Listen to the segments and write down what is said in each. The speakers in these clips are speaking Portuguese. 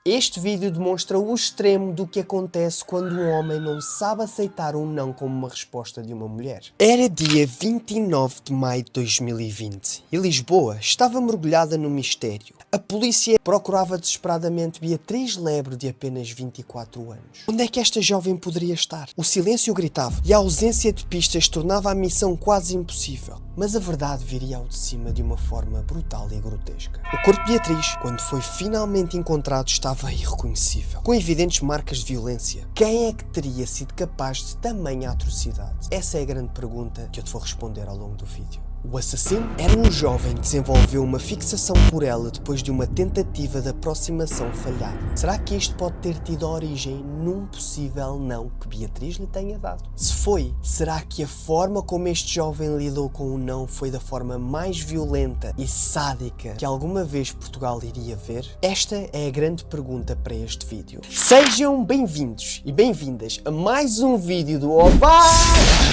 Este vídeo demonstra o extremo do que acontece quando um homem não sabe aceitar um não como uma resposta de uma mulher. Era dia 29 de maio de 2020 e Lisboa estava mergulhada no mistério. A polícia procurava desesperadamente Beatriz Lebre, de apenas 24 anos. Onde é que esta jovem poderia estar? O silêncio gritava e a ausência de pistas tornava a missão quase impossível. Mas a verdade viria ao de cima de uma forma brutal e grotesca. O corpo de Beatriz, quando foi finalmente encontrado, estava irreconhecível, com evidentes marcas de violência. Quem é que teria sido capaz de tamanha atrocidade? Essa é a grande pergunta que eu te vou responder ao longo do vídeo. O assassino era um jovem que desenvolveu uma fixação por ela depois de uma tentativa de aproximação falhada. Será que isto pode ter tido origem num possível não que Beatriz lhe tenha dado? Se foi, será que a forma como este jovem lidou com o não foi da forma mais violenta e sádica que alguma vez Portugal iria ver? Esta é a grande pergunta para este vídeo. Sejam bem-vindos e bem-vindas a mais um vídeo do Oba!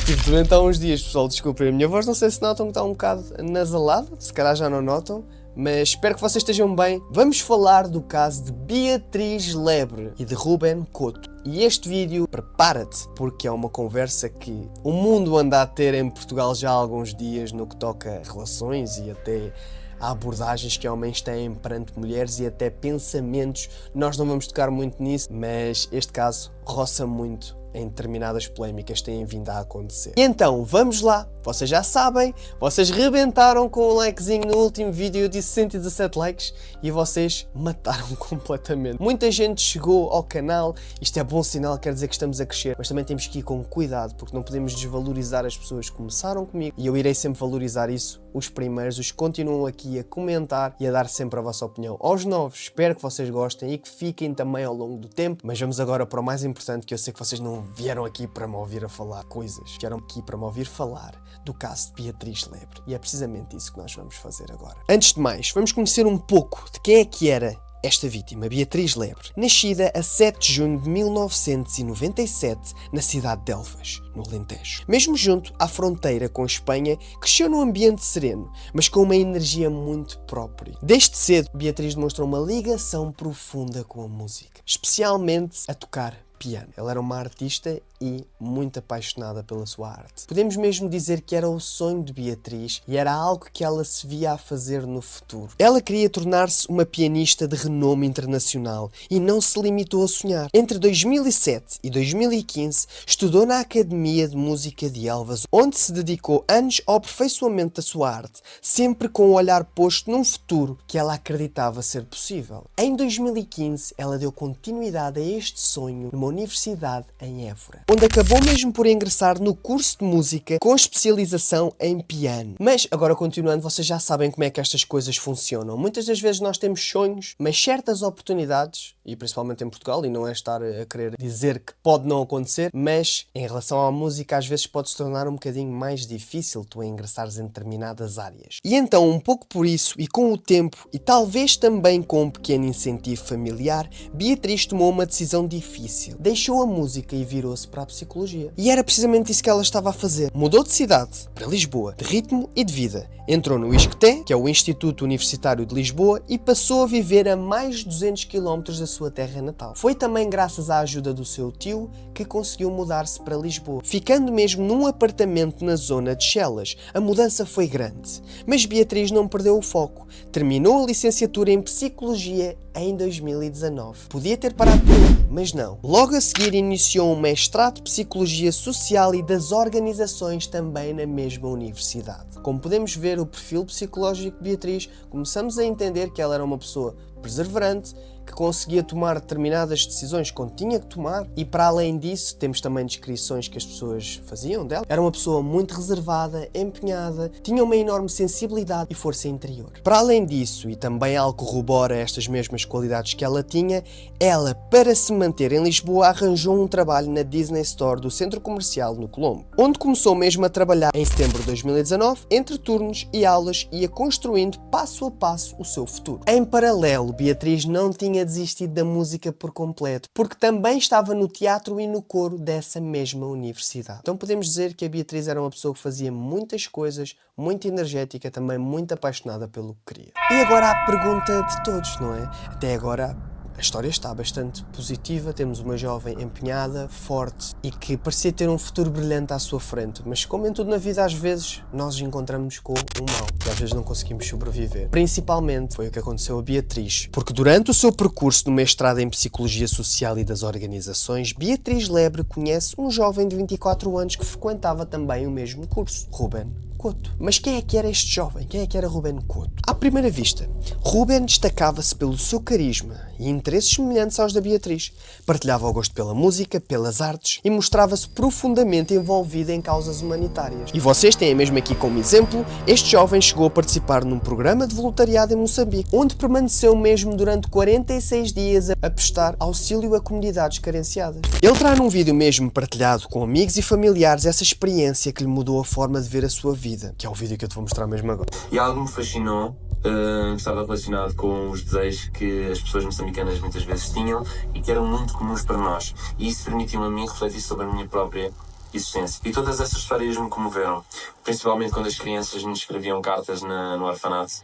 Tive doente há uns dias, pessoal, desculpem a minha voz, não sei se notam que está um bocado nasalada, se calhar já não notam, mas espero que vocês estejam bem. Vamos falar do caso de Beatriz Lebre e de Ruben Couto. E este vídeo, prepara-te, porque é uma conversa que o mundo anda a ter em Portugal já há alguns dias no que toca a relações e até há abordagens que homens têm perante mulheres e até pensamentos. Nós não vamos tocar muito nisso, mas este caso roça muito em determinadas polémicas que têm vindo a acontecer. E então, vamos lá. Vocês já sabem, vocês rebentaram com um likezinho no último vídeo, eu disse 117 likes e vocês mataram completamente. Muita gente chegou ao canal, isto é bom sinal, quer dizer que estamos a crescer, mas também temos que ir com cuidado, porque não podemos desvalorizar as pessoas que começaram comigo e eu irei sempre valorizar isso, os primeiros, os que continuam aqui a comentar e a dar sempre a vossa opinião. Aos novos, espero que vocês gostem e que fiquem também ao longo do tempo, mas vamos agora para o mais importante, que eu sei que vocês não vieram aqui para me ouvir a falar coisas, vieram aqui para me ouvir falar do caso de Beatriz Lebre. E é precisamente isso que nós vamos fazer agora. Antes de mais, vamos conhecer um pouco de quem é que era esta vítima, Beatriz Lebre. Nascida a 7 de junho de 1997, na cidade de Elvas, no Alentejo. Mesmo junto à fronteira com a Espanha, cresceu num ambiente sereno, mas com uma energia muito própria. Desde cedo, Beatriz demonstrou uma ligação profunda com a música, especialmente a tocar piano. Ela era uma artista e muito apaixonada pela sua arte. Podemos mesmo dizer que era o sonho de Beatriz e era algo que ela se via a fazer no futuro. Ela queria tornar-se uma pianista de renome internacional e não se limitou a sonhar. Entre 2007 e 2015, estudou na Academia de Música de Elvas, onde se dedicou anos ao aperfeiçoamento da sua arte, sempre com o olhar posto num futuro que ela acreditava ser possível. Em 2015, ela deu continuidade a este sonho numa universidade em Évora, onde acabou mesmo por ingressar no curso de música com especialização em piano. Mas agora, continuando, vocês já sabem como é que estas coisas funcionam. Muitas das vezes nós temos sonhos, mas certas oportunidades, e principalmente em Portugal, e não é estar a querer dizer que pode não acontecer, mas em relação à música às vezes pode se tornar um bocadinho mais difícil tu ingressares em determinadas áreas. E então, um pouco por isso, e com o tempo, e talvez também com um pequeno incentivo familiar, Beatriz tomou uma decisão difícil. Deixou a música e virou-se para a psicologia. E era precisamente isso que ela estava a fazer. Mudou de cidade para Lisboa, de ritmo e de vida. Entrou no ISCTE, que é o Instituto Universitário de Lisboa, e passou a viver a mais de 200 km da sua terra natal. Foi também graças à ajuda do seu tio que conseguiu mudar-se para Lisboa, ficando mesmo num apartamento na zona de Chelas. A mudança foi grande, mas Beatriz não perdeu o foco. Terminou a licenciatura em Psicologia em 2019. Podia ter parado por aí, mas não. Logo a seguir iniciou um mestrado de Psicologia Social e das Organizações também na mesma universidade. Como podemos ver o perfil psicológico de Beatriz, começamos a entender que ela era uma pessoa perseverante, que conseguia tomar determinadas decisões quando tinha que tomar, e para além disso temos também descrições que as pessoas faziam dela. Era uma pessoa muito reservada, empenhada, tinha uma enorme sensibilidade e força interior. Para além disso, e também algo corrobora estas mesmas qualidades que ela tinha, ela, para se manter em Lisboa, arranjou um trabalho na Disney Store do Centro Comercial no Colombo, onde começou mesmo a trabalhar em setembro de 2019, entre turnos e aulas, ia construindo passo a passo o seu futuro. Em paralelo, Beatriz não tinha desistido da música por completo, porque também estava no teatro e no coro dessa mesma universidade. Então podemos dizer que a Beatriz era uma pessoa que fazia muitas coisas, muito energética, também muito apaixonada pelo que queria. E agora a pergunta de todos, não é? Até agora A história está bastante positiva, temos uma jovem empenhada, forte e que parecia ter um futuro brilhante à sua frente, mas como em tudo na vida, às vezes nós encontramos com o mal e às vezes não conseguimos sobreviver. Principalmente foi o que aconteceu a Beatriz, porque durante o seu percurso no mestrado em Psicologia Social e das Organizações, Beatriz Lebre conhece um jovem de 24 anos que frequentava também o mesmo curso, Ruben Couto. Mas quem é que era este jovem? Quem é que era Ruben Couto? À primeira vista, Ruben destacava-se pelo seu carisma e interesses semelhantes aos da Beatriz. Partilhava o gosto pela música, pelas artes e mostrava-se profundamente envolvido em causas humanitárias. E vocês têm mesmo aqui como exemplo, este jovem chegou a participar num programa de voluntariado em Moçambique, onde permaneceu mesmo durante 46 dias a prestar auxílio a comunidades carenciadas. Ele terá num vídeo mesmo partilhado com amigos e familiares essa experiência que lhe mudou a forma de ver a sua vida, que é o vídeo que eu te vou mostrar mesmo agora. E algo me fascinou, que estava relacionado com os desejos que as pessoas moçambicanas muitas vezes tinham e que eram muito comuns para nós. E isso permitiu-me a mim refletir sobre a minha própria existência. E todas essas histórias me comoveram, principalmente quando as crianças me escreviam cartas no orfanato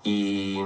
e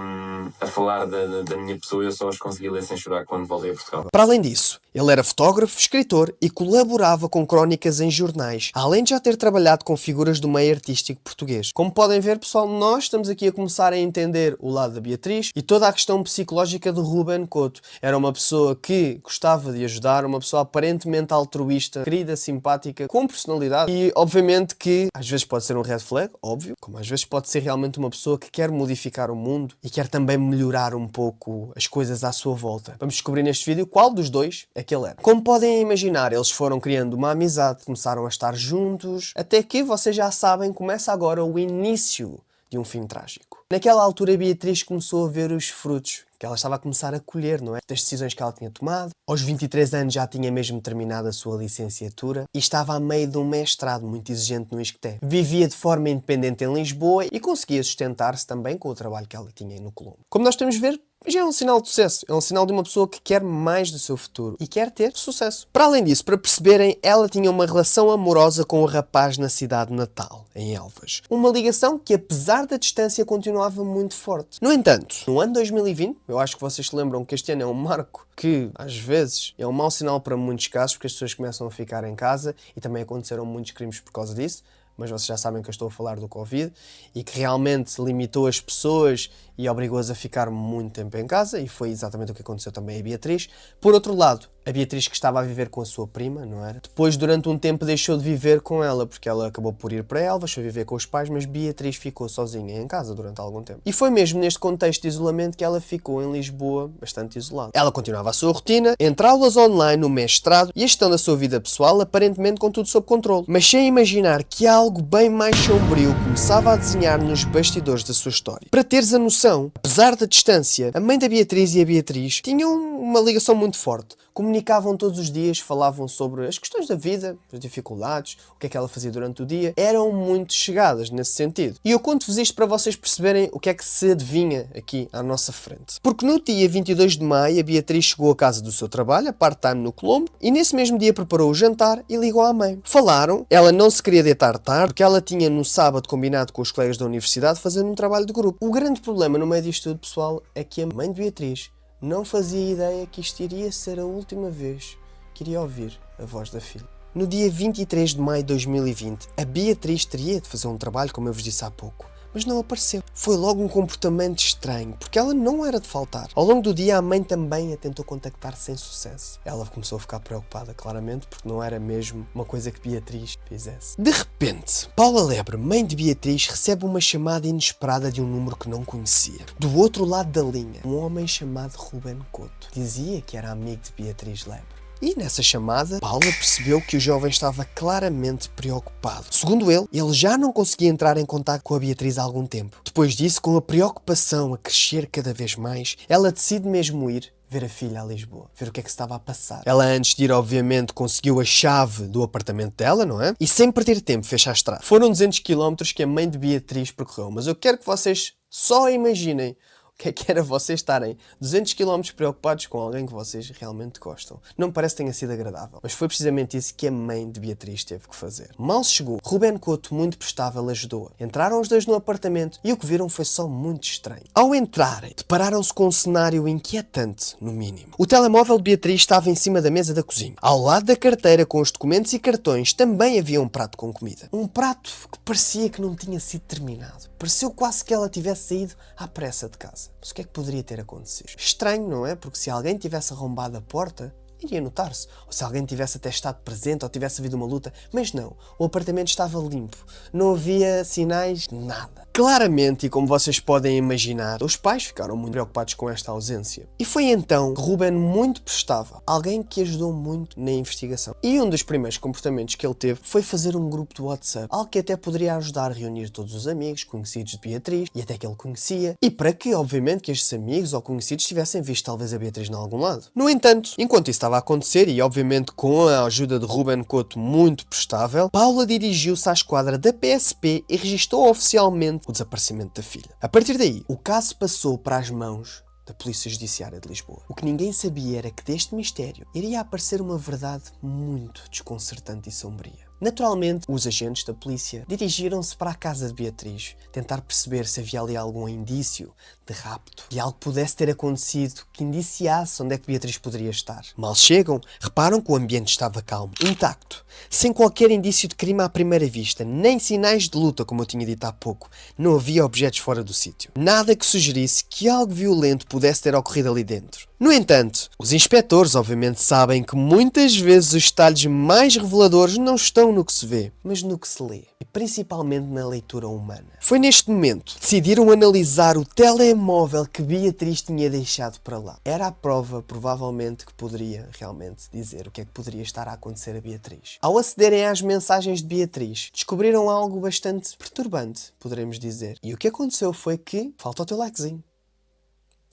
a falar da minha pessoa, eu só as conseguia ler sem chorar quando voltei a Portugal. Para além disso, ele era fotógrafo, escritor e colaborava com crónicas em jornais, além de já ter trabalhado com figuras do meio artístico português. Como podem ver, pessoal, nós estamos aqui a começar a entender o lado da Beatriz e toda a questão psicológica de Ruben Couto. Era uma pessoa que gostava de ajudar, uma pessoa aparentemente altruísta, querida, simpática, com personalidade e, obviamente, que às vezes pode ser um red flag, óbvio, como às vezes pode ser realmente uma pessoa que quer modificar o mundo e quer também melhorar um pouco as coisas à sua volta. Vamos descobrir neste vídeo qual dos dois é que ele era. Como podem imaginar, eles foram criando uma amizade, começaram a estar juntos, até que, vocês já sabem, começa agora o início de um fim trágico. Naquela altura, Beatriz começou a ver os frutos que ela estava a começar a colher, não é? Das decisões que ela tinha tomado. Aos 23 anos já tinha mesmo terminado a sua licenciatura e estava a meio de um mestrado muito exigente no ISCTE. Vivia de forma independente em Lisboa e conseguia sustentar-se também com o trabalho que ela tinha no Colombo. Como nós podemos ver, já é um sinal de sucesso. É um sinal de uma pessoa que quer mais do seu futuro e quer ter sucesso. Para além disso, para perceberem, ela tinha uma relação amorosa com o rapaz na cidade natal, em Elvas. Uma ligação que, apesar da distância, continuava muito forte. No entanto, no ano 2020, eu acho que vocês se lembram que este ano é um marco que, às vezes, é um mau sinal para muitos casos, porque as pessoas começam a ficar em casa e também aconteceram muitos crimes por causa disso. Mas vocês já sabem que eu estou a falar do Covid e que realmente limitou as pessoas e obrigou-as a ficar muito tempo em casa, e foi exatamente o que aconteceu também a Beatriz. Por outro lado, a Beatriz, que estava a viver com a sua prima, não era? Depois, durante um tempo, deixou de viver com ela, porque ela acabou por ir para Elvas, foi viver com os pais, mas Beatriz ficou sozinha em casa durante algum tempo. E foi mesmo neste contexto de isolamento que ela ficou em Lisboa bastante isolada. Ela continuava a sua rotina, entre aulas online, no mestrado e a gestão da sua vida pessoal, aparentemente com tudo sob controle. Mas sem imaginar que algo bem mais sombrio começava a desenhar nos bastidores da sua história. Para teres a noção, apesar da distância, a mãe da Beatriz e a Beatriz tinham uma ligação muito forte. Comunicavam todos os dias, falavam sobre as questões da vida, as dificuldades, o que é que ela fazia durante o dia. Eram muito chegadas nesse sentido. E eu conto-vos isto para vocês perceberem o que é que se adivinha aqui à nossa frente. Porque no dia 22 de maio, a Beatriz chegou à casa do seu trabalho, a part-time no Colombo, e nesse mesmo dia preparou o jantar e ligou à mãe. Falaram, ela não se queria deitar tarde, porque ela tinha no sábado combinado com os colegas da universidade fazer um trabalho de grupo. O grande problema no meio disto tudo, pessoal, é que a mãe de Beatriz não fazia ideia que isto iria ser a última vez que iria ouvir a voz da filha. No dia 23 de maio de 2020, a Beatriz teria de fazer um trabalho, como eu vos disse há pouco, mas não apareceu. Foi logo um comportamento estranho, porque ela não era de faltar. Ao longo do dia, a mãe também a tentou contactar sem sucesso. Ela começou a ficar preocupada, claramente, porque não era mesmo uma coisa que Beatriz fizesse. De repente, Paula Lebre, mãe de Beatriz, recebe uma chamada inesperada de um número que não conhecia. Do outro lado da linha, um homem chamado Ruben Couto. Dizia que era amigo de Beatriz Lebre. E nessa chamada, Paula percebeu que o jovem estava claramente preocupado. Segundo ele já não conseguia entrar em contato com a Beatriz há algum tempo. Depois disso, com a preocupação a crescer cada vez mais, ela decide mesmo ir ver a filha a Lisboa, ver o que é que se estava a passar. Ela, antes de ir, obviamente, conseguiu a chave do apartamento dela, não é? E sem perder tempo, fez a estrada. Foram 200 km que a mãe de Beatriz percorreu, mas eu quero que vocês só imaginem O que era vocês estarem 200 km preocupados com alguém que vocês realmente gostam? Não me parece que tenha sido agradável, mas foi precisamente isso que a mãe de Beatriz teve que fazer. Mal chegou, Ruben Couto, muito prestável, ajudou-a. Entraram os dois no apartamento e o que viram foi só muito estranho. Ao entrarem, depararam-se com um cenário inquietante, no mínimo. O telemóvel de Beatriz estava em cima da mesa da cozinha. Ao lado da carteira com os documentos e cartões também havia um prato com comida. Um prato que parecia que não tinha sido terminado. Pareceu quase que ela tivesse saído à pressa de casa. Mas o que é que poderia ter acontecido? Estranho, não é? Porque se alguém tivesse arrombado a porta, iria notar-se. Ou se alguém tivesse até estado presente ou tivesse havido uma luta. Mas não. O apartamento estava limpo. Não havia sinais de nada. Claramente, e como vocês podem imaginar, os pais ficaram muito preocupados com esta ausência. E foi então que Ruben muito prestável, alguém que ajudou muito na investigação. E um dos primeiros comportamentos que ele teve foi fazer um grupo de WhatsApp, algo que até poderia ajudar a reunir todos os amigos, conhecidos de Beatriz, e até que ele conhecia, e para que, obviamente, que estes amigos ou conhecidos tivessem visto talvez a Beatriz em algum lado. No entanto, enquanto isso estava a acontecer, e obviamente com a ajuda de Ruben Couto muito prestável, Paula dirigiu-se à esquadra da PSP e registou oficialmente o desaparecimento da filha. A partir daí, o caso passou para as mãos da Polícia Judiciária de Lisboa. O que ninguém sabia era que deste mistério iria aparecer uma verdade muito desconcertante e sombria. Naturalmente, os agentes da polícia dirigiram-se para a casa de Beatriz, tentar perceber se havia ali algum indício de rapto, de algo que pudesse ter acontecido que indiciasse onde é que Beatriz poderia estar. Mal chegam, reparam que o ambiente estava calmo, intacto, sem qualquer indício de crime à primeira vista, nem sinais de luta, como eu tinha dito há pouco. Não havia objetos fora do sítio. Nada que sugerisse que algo violento pudesse ter ocorrido ali dentro. No entanto, os inspectores obviamente sabem que muitas vezes os detalhes mais reveladores não estão no que se vê, mas no que se lê, e principalmente na leitura humana. Foi neste momento que decidiram analisar o telemóvel que Beatriz tinha deixado para lá. Era a prova, provavelmente, que poderia realmente dizer o que é que poderia estar a acontecer a Beatriz. Ao acederem às mensagens de Beatriz, descobriram algo bastante perturbante, poderemos dizer. E o que aconteceu foi que falta o teu likezinho.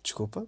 Desculpa.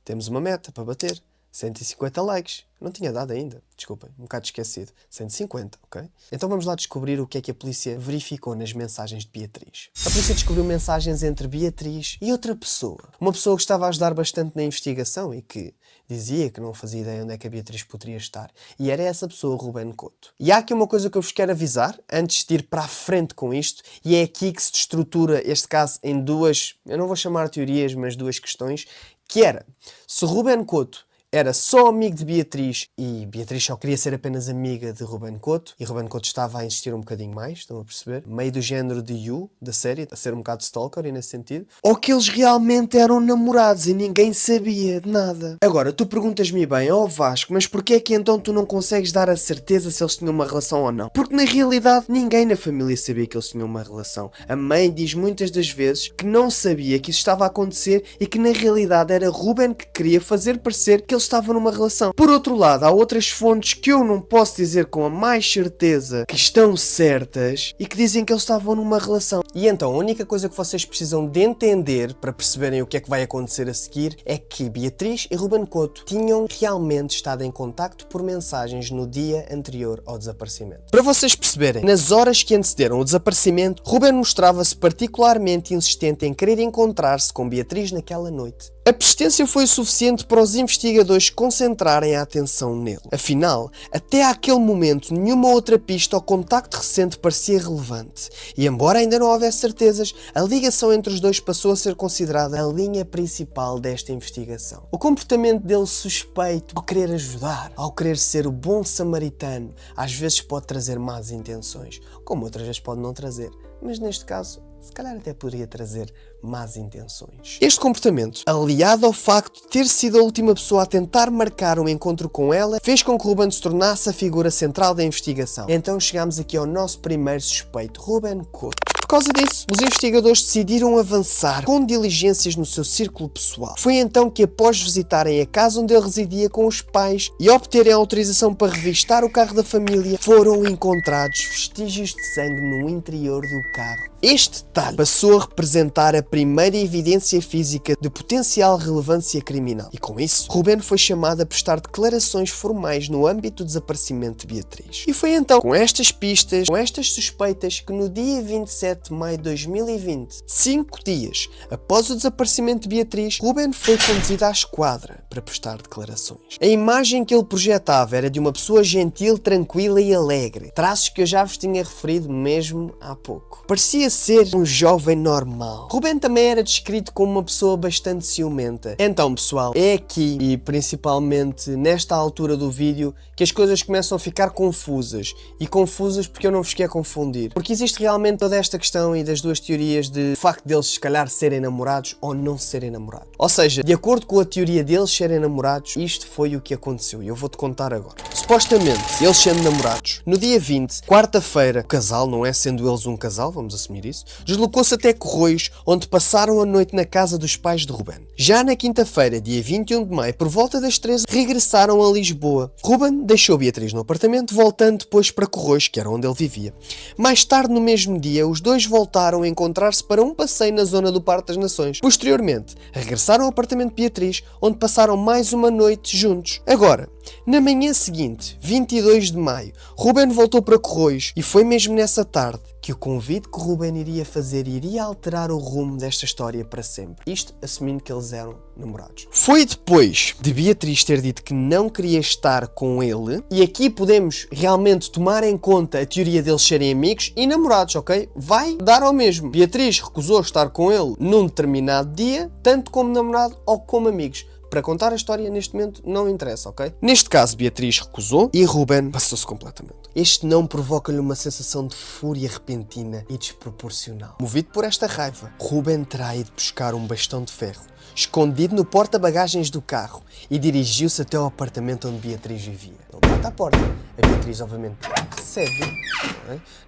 Temos uma meta para bater. 150 likes. Não tinha dado ainda. Desculpem, um bocado esquecido. 150, ok? Então vamos lá descobrir o que é que a polícia verificou nas mensagens de Beatriz. A polícia descobriu mensagens entre Beatriz e outra pessoa. Uma pessoa que estava a ajudar bastante na investigação e que dizia que não fazia ideia onde é que a Beatriz poderia estar. E era essa pessoa, Ruben Couto. E há aqui uma coisa que eu vos quero avisar, antes de ir para a frente com isto, e é aqui que se estrutura este caso em duas, eu não vou chamar teorias, mas duas questões, que era, se Ruben Couto era só amigo de Beatriz e Beatriz só queria ser apenas amiga de Ruben Couto e Ruben Couto estava a insistir um bocadinho mais, estão a perceber? Meio do género de You, da série, a ser um bocado stalker e nesse sentido. Ou que eles realmente eram namorados e ninguém sabia de nada. Agora, tu perguntas-me bem, Vasco, mas porquê é que então tu não consegues dar a certeza se eles tinham uma relação ou não? Porque na realidade ninguém na família sabia que eles tinham uma relação. A mãe diz muitas das vezes que não sabia que isso estava a acontecer e que na realidade era Ruben que queria fazer parecer que eles estavam numa relação. Por outro lado, há outras fontes que eu não posso dizer com a mais certeza que estão certas e que dizem que eles estavam numa relação. E então, a única coisa que vocês precisam de entender para perceberem o que é que vai acontecer a seguir é que Beatriz e Ruben Couto tinham realmente estado em contacto por mensagens no dia anterior ao desaparecimento. Para vocês perceberem, nas horas que antecederam o desaparecimento, Ruben mostrava-se particularmente insistente em querer encontrar-se com Beatriz naquela noite. A persistência foi o suficiente para os investigadores concentrarem a atenção nele. Afinal, até àquele momento, nenhuma outra pista ou contacto recente parecia relevante. E embora ainda não houvesse certezas, a ligação entre os dois passou a ser considerada a linha principal desta investigação. O comportamento dele suspeito, ao querer ajudar, ao querer ser o bom samaritano, às vezes pode trazer más intenções, como outras vezes pode não trazer. Mas neste caso, se calhar até poderia trazer más intenções. Este comportamento, aliado ao facto de ter sido a última pessoa a tentar marcar um encontro com ela, fez com que Ruben se tornasse a figura central da investigação. Então chegamos aqui ao nosso primeiro suspeito, Ruben Couto. Por causa disso, os investigadores decidiram avançar com diligências no seu círculo pessoal. Foi então que, após visitarem a casa onde ele residia com os pais e obterem a autorização para revistar o carro da família, foram encontrados vestígios de sangue no interior do carro. Este detalhe passou a representar a primeira evidência física de potencial relevância criminal. E com isso, Ruben foi chamado a prestar declarações formais no âmbito do desaparecimento de Beatriz. E foi então, com estas pistas, com estas suspeitas, que no dia 27 17 de maio de 2020, 5 dias após o desaparecimento de Beatriz, Ruben foi conduzido à esquadra para prestar declarações. A imagem que ele projetava era de uma pessoa gentil, tranquila e alegre, traços que eu já vos tinha referido mesmo há pouco. Parecia ser um jovem normal. Ruben também era descrito como uma pessoa bastante ciumenta. Então, pessoal, é aqui e principalmente nesta altura do vídeo que as coisas começam a ficar confusas. E confusas porque eu não vos quero confundir. Porque existe realmente toda esta questão e das duas teorias de facto deles se calhar serem namorados ou não serem namorados. Ou seja, de acordo com a teoria deles serem namorados, isto foi o que aconteceu e eu vou-te contar agora. Supostamente, eles sendo namorados, no dia 20, quarta-feira, o casal, não é sendo eles um casal, vamos assumir isso, deslocou-se até Corroios, onde passaram a noite na casa dos pais de Ruben. Já na quinta-feira, dia 21 de maio, por volta das 13, regressaram a Lisboa. Ruben deixou Beatriz no apartamento, voltando depois para Corroios, que era onde ele vivia. Mais tarde, no mesmo dia, os dois voltaram a encontrar-se para um passeio na zona do Parque das Nações. Posteriormente, regressaram ao apartamento de Beatriz, onde passaram mais uma noite juntos. Agora, na manhã seguinte, 22 de maio, Ruben voltou para Corroios e foi mesmo nessa tarde que o convite que Ruben iria fazer iria alterar o rumo desta história para sempre. Isto assumindo que eles eram namorados. Foi depois de Beatriz ter dito que não queria estar com ele, e aqui podemos realmente tomar em conta a teoria deles serem amigos e namorados, ok? Vai dar ao mesmo. Beatriz recusou estar com ele num determinado dia, tanto como namorado ou como amigos. Para contar a história, neste momento, não interessa, ok? Neste caso, Beatriz recusou e Ruben passou-se completamente. Este não provoca-lhe uma sensação de fúria repentina e desproporcional. Movido por esta raiva, Ruben terá ido buscar um bastão de ferro, escondido no porta-bagagens do carro, e dirigiu-se até ao apartamento onde Beatriz vivia. Ele bate à porta. A Beatriz, obviamente, recebe.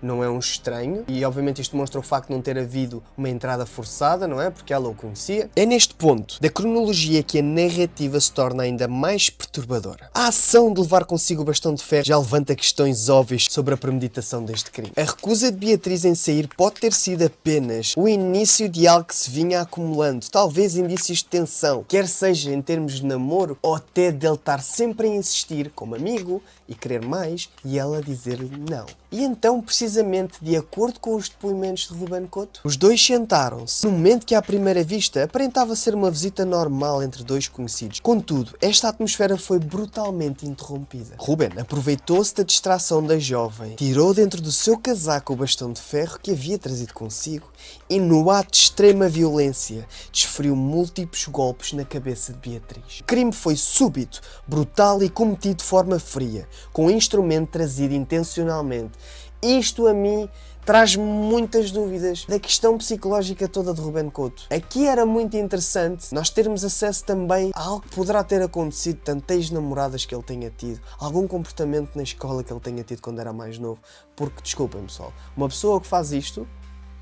Não é um estranho. E, obviamente, isto demonstra o facto de não ter havido uma entrada forçada, não é? Porque ela o conhecia. É neste ponto da cronologia que a narrativa se torna ainda mais perturbadora. A ação de levar consigo o bastão de ferro já levanta questões óbvias sobre a premeditação deste crime. A recusa de Beatriz em sair pode ter sido apenas o início de algo que se vinha acumulando. Talvez indícios de tensão, quer seja em termos de namoro ou até dele estar sempre a insistir como amigo e querer mais e ela dizer-lhe não. E então, precisamente de acordo com os depoimentos de Ruben Couto, os dois sentaram-se. No momento que à primeira vista aparentava ser uma visita normal entre dois conhecidos. Contudo, esta atmosfera foi brutalmente interrompida. Ruben aproveitou-se da distração da jovem, tirou dentro do seu casaco o bastão de ferro que havia trazido consigo e, no ato de extrema violência, desferiu múltiplos golpes na cabeça de Beatriz. O crime foi súbito, brutal e cometido de forma fria, com um instrumento trazido intencionalmente. Isto a mim traz-me muitas dúvidas da questão psicológica toda de Ruben Couto. Aqui era muito interessante nós termos acesso também a algo que poderá ter acontecido, tanto ex-namoradas que ele tenha tido, algum comportamento na escola que ele tenha tido quando era mais novo, porque, desculpem pessoal, uma pessoa que faz isto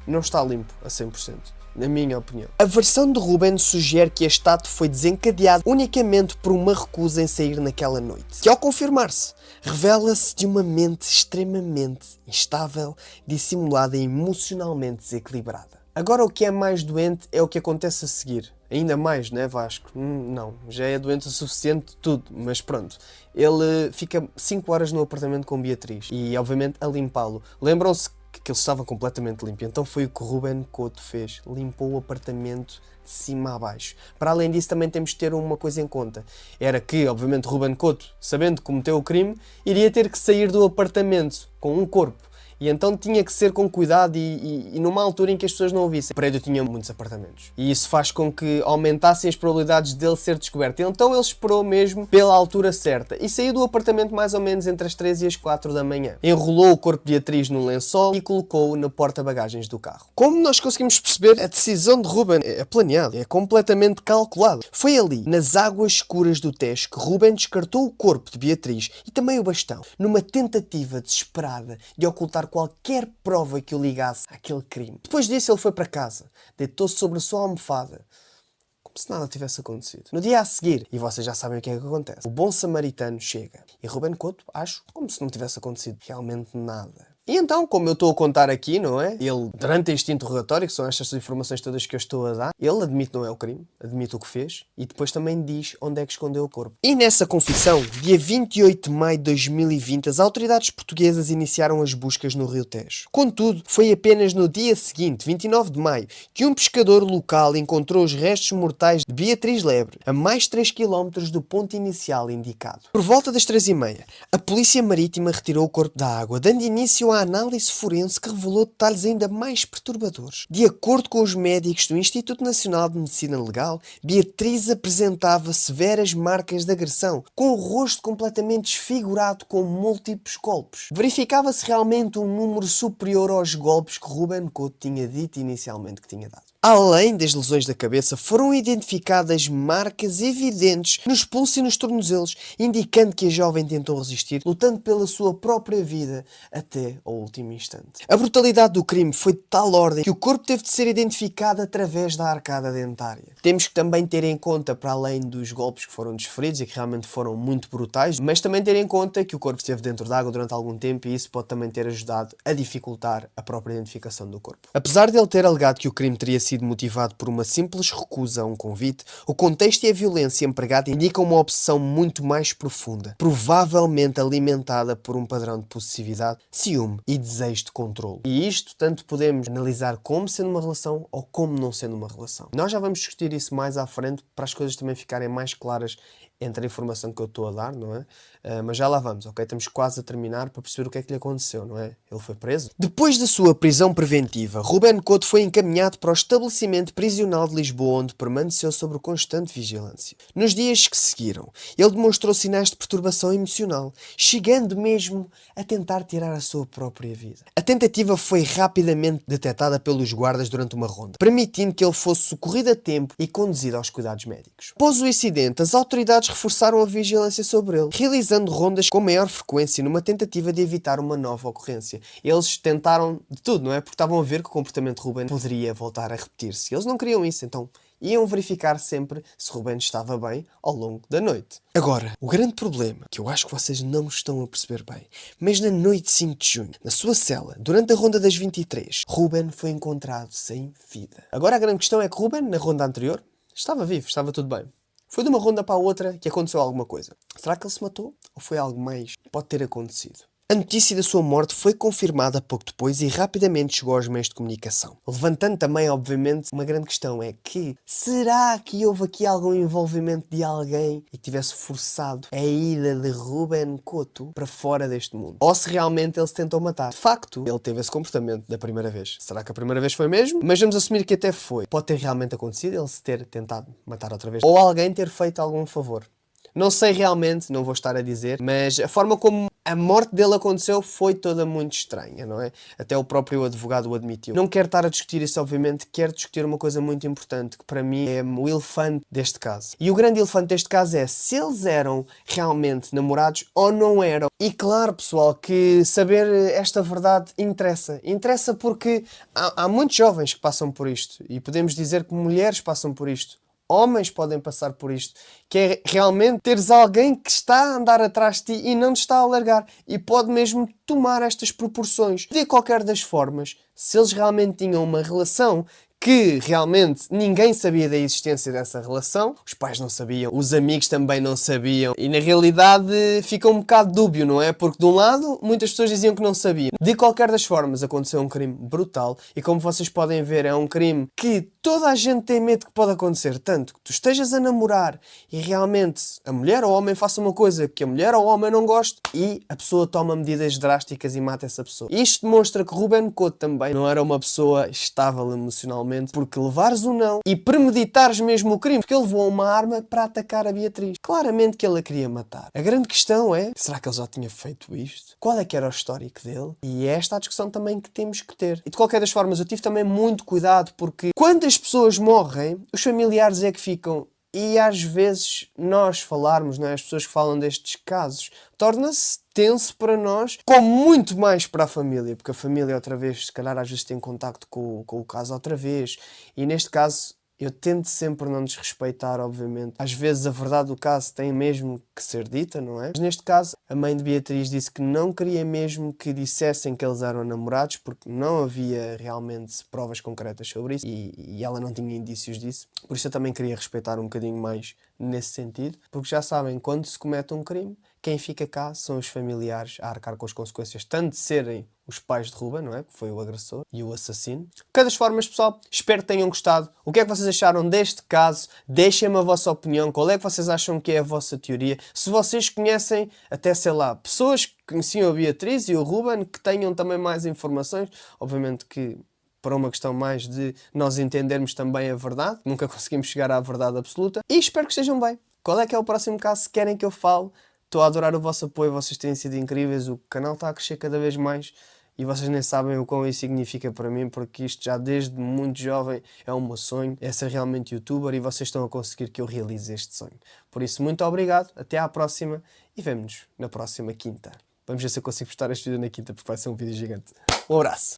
não está limpo a 100%. Na minha opinião. A versão de Ruben sugere que este ato foi desencadeado unicamente por uma recusa em sair naquela noite, que ao confirmar-se, revela-se de uma mente extremamente instável, dissimulada e emocionalmente desequilibrada. Agora, o que é mais doente é o que acontece a seguir. Ainda mais, né, Vasco? Não, já é doente o suficiente tudo, mas pronto. Ele fica 5 horas no apartamento com Beatriz e, obviamente, a limpá-lo. Lembram-se que ele estava completamente limpo. Então foi o que Ruben Couto fez. Limpou o apartamento de cima a baixo. Para além disso, também temos de ter uma coisa em conta. Era que, obviamente, Ruben Couto, sabendo que cometeu o crime, iria ter que sair do apartamento com um corpo. E então tinha que ser com cuidado e numa altura em que as pessoas não o vissem. O prédio tinha muitos apartamentos. E isso faz com que aumentassem as probabilidades dele ser descoberto. Então ele esperou mesmo pela altura certa. E saiu do apartamento mais ou menos entre as 3 e as 4 da manhã. Enrolou o corpo de Beatriz num lençol e colocou-o no porta-bagagens do carro. Como nós conseguimos perceber, a decisão de Ruben é planeada, é completamente calculada. Foi ali, nas águas escuras do Tejo, que Ruben descartou o corpo de Beatriz e também o bastão, numa tentativa desesperada de ocultar qualquer prova que o ligasse àquele crime. Depois disso ele foi para casa, deitou-se sobre a sua almofada, como se nada tivesse acontecido. No dia a seguir, e vocês já sabem o que é que acontece, o bom samaritano chega e Ruben Couto, acho, como se não tivesse acontecido realmente nada. E então, como eu estou a contar aqui, não é? Ele, durante este interrogatório, que são estas informações todas que eu estou a dar, ele admite não é o crime, admite o que fez e depois também diz onde é que escondeu o corpo. E nessa confissão, dia 28 de maio de 2020, as autoridades portuguesas iniciaram as buscas no Rio Tejo. Contudo, foi apenas no dia seguinte, 29 de maio, que um pescador local encontrou os restos mortais de Beatriz Lebre, a mais 3 km do ponto inicial indicado. Por volta das 3h30, a Polícia Marítima retirou o corpo da água, dando início à análise forense que revelou detalhes ainda mais perturbadores. De acordo com os médicos do Instituto Nacional de Medicina Legal, Beatriz apresentava severas marcas de agressão, com o rosto completamente desfigurado com múltiplos golpes. Verificava-se realmente um número superior aos golpes que Ruben Couto tinha dito inicialmente que tinha dado. Além das lesões da cabeça, foram identificadas marcas evidentes nos pulsos e nos tornozelos, indicando que a jovem tentou resistir, lutando pela sua própria vida até ao último instante. A brutalidade do crime foi de tal ordem que o corpo teve de ser identificado através da arcada dentária. Temos que também ter em conta, para além dos golpes que foram desferidos e que realmente foram muito brutais, mas também ter em conta que o corpo esteve dentro de água durante algum tempo e isso pode também ter ajudado a dificultar a própria identificação do corpo. Apesar de ele ter alegado que o crime teria sido motivado por uma simples recusa a um convite, o contexto e a violência empregada indicam uma obsessão muito mais profunda, provavelmente alimentada por um padrão de possessividade, ciúme e desejo de controle. E isto tanto podemos analisar como sendo uma relação ou como não sendo uma relação. Nós já vamos discutir isso mais à frente para as coisas também ficarem mais claras entre a informação que eu estou a dar, não é? Mas já lá vamos, ok? Estamos quase a terminar para perceber o que é que lhe aconteceu, não é? Ele foi preso. Depois da sua prisão preventiva, Ruben Couto foi encaminhado para o estabelecimento prisional de Lisboa, onde permaneceu sob constante vigilância. Nos dias que seguiram, ele demonstrou sinais de perturbação emocional, chegando mesmo a tentar tirar a sua própria vida. A tentativa foi rapidamente detectada pelos guardas durante uma ronda, permitindo que ele fosse socorrido a tempo e conduzido aos cuidados médicos. Após o incidente, as autoridades reforçaram a vigilância sobre ele, realizando rondas com maior frequência numa tentativa de evitar uma nova ocorrência. Eles tentaram de tudo, não é? Porque estavam a ver que o comportamento de Ruben poderia voltar a repetir-se. Eles não queriam isso, então iam verificar sempre se Ruben estava bem ao longo da noite. Agora, o grande problema, que eu acho que vocês não estão a perceber bem, mas na noite de 5 de junho, na sua cela, durante a ronda das 23, Ruben foi encontrado sem vida. Agora a grande questão é que Ruben, na ronda anterior, estava vivo, estava tudo bem. Foi de uma ronda para a outra que aconteceu alguma coisa. Será que ele se matou? Ou foi algo mais que pode ter acontecido? A notícia da sua morte foi confirmada pouco depois e rapidamente chegou aos meios de comunicação. Levantando também, obviamente, uma grande questão é que será que houve aqui algum envolvimento de alguém e tivesse forçado a ida de Ruben Couto para fora deste mundo? Ou se realmente ele se tentou matar? De facto, ele teve esse comportamento da primeira vez. Será que a primeira vez foi mesmo? Mas vamos assumir que até foi. Pode ter realmente acontecido ele se ter tentado matar outra vez. Ou alguém ter feito algum favor. Não sei realmente, não vou estar a dizer, mas a forma como a morte dele aconteceu foi toda muito estranha, não é? Até o próprio advogado o admitiu. Não quero estar a discutir isso, obviamente, quero discutir uma coisa muito importante, que para mim é o elefante deste caso. E o grande elefante deste caso é se eles eram realmente namorados ou não eram. E claro, pessoal, que saber esta verdade interessa. Interessa porque há muitos jovens que passam por isto. E podemos dizer que mulheres passam por isto. Homens podem passar por isto, que é realmente teres alguém que está a andar atrás de ti e não te está a largar e pode mesmo tomar estas proporções. De qualquer das formas, se eles realmente tinham uma relação que realmente ninguém sabia da existência dessa relação, os pais não sabiam, os amigos também não sabiam e na realidade fica um bocado dúbio, não é? Porque de um lado muitas pessoas diziam que não sabiam. De qualquer das formas aconteceu um crime brutal e como vocês podem ver é um crime que toda a gente tem medo que pode acontecer, tanto que tu estejas a namorar e realmente a mulher ou o homem faça uma coisa que a mulher ou o homem não goste e a pessoa toma medidas drásticas e mata essa pessoa. Isto demonstra que Ruben Couto também não era uma pessoa estável emocionalmente, porque levares o não e premeditares mesmo o crime, porque ele levou uma arma para atacar a Beatriz. Claramente que ele a queria matar. A grande questão é, será que ele já tinha feito isto? Qual é que era o histórico dele? E é esta a discussão também que temos que ter. E de qualquer das formas, eu tive também muito cuidado, porque quando as pessoas morrem, os familiares é que ficam. E às vezes nós falarmos, não é? As pessoas que falam destes casos, torna-se tenso para nós, como muito mais para a família, porque a família outra vez, se calhar às vezes tem contacto com o caso outra vez, e neste caso Eu tento sempre não desrespeitar, obviamente. Às vezes a verdade do caso tem mesmo que ser dita, não é? Mas neste caso, a mãe de Beatriz disse que não queria mesmo que dissessem que eles eram namorados, porque não havia realmente provas concretas sobre isso e ela não tinha indícios disso. Por isso eu também queria respeitar um bocadinho mais nesse sentido, porque já sabem, quando se comete um crime, quem fica cá são os familiares a arcar com as consequências, tanto de serem os pais de Ruben, não é? Que foi o agressor e o assassino. De qualquer das formas, pessoal, espero que tenham gostado. O que é que vocês acharam deste caso? Deixem-me a vossa opinião. Qual é que vocês acham que é a vossa teoria? Se vocês conhecem, até sei lá, pessoas que conheciam a Beatriz e o Ruben, que tenham também mais informações, obviamente que para uma questão mais de nós entendermos também a verdade. Nunca conseguimos chegar à verdade absoluta. E espero que estejam bem. Qual é que é o próximo caso? Se querem que eu fale, estou a adorar o vosso apoio, vocês têm sido incríveis, o canal está a crescer cada vez mais e vocês nem sabem o quão isso significa para mim, porque isto já desde muito jovem é o meu sonho, é ser realmente youtuber e vocês estão a conseguir que eu realize este sonho. Por isso, muito obrigado, até à próxima e vemo-nos na próxima quinta. Vamos ver se eu consigo postar este vídeo na quinta, porque vai ser um vídeo gigante. Um abraço!